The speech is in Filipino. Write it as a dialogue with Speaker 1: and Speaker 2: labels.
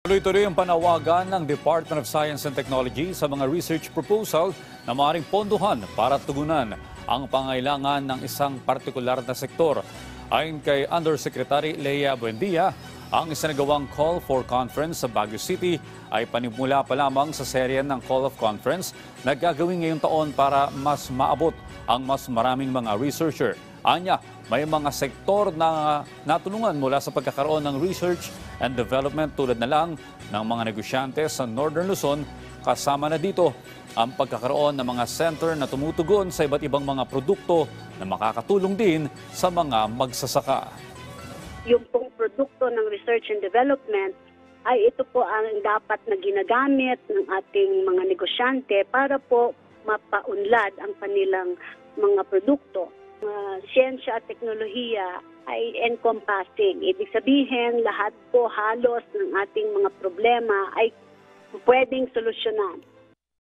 Speaker 1: Tuloy-tuloy ang panawagan ng Department of Science and Technology sa mga research proposal na maaaring pondohan para tugunan ang pangailangan ng isang partikular na sektor. Ayon kay Undersecretary Lea Buendia, ang isinagawang Call for Conference sa Baguio City ay panimula pa lamang sa serye ng Call of Conference na gagawin ngayong taon para mas maabot ang mas maraming mga researcher. Anya, may mga sektor na natulungan mula sa pagkakaroon ng research and development tulad na lang ng mga negosyante sa Northern Luzon. Kasama na dito ang pagkakaroon ng mga center na tumutugon sa iba't ibang mga produkto na makakatulong din sa mga magsasaka.
Speaker 2: Yung pong produkto ng research and development ay ito po ang dapat na ginagamit ng ating mga negosyante para po mapaunlad ang kanilang mga produkto. Siyensya at teknolohiya ay encompassing. Ibig sabihin, lahat po halos ng ating mga problema ay pwedeng solusyonan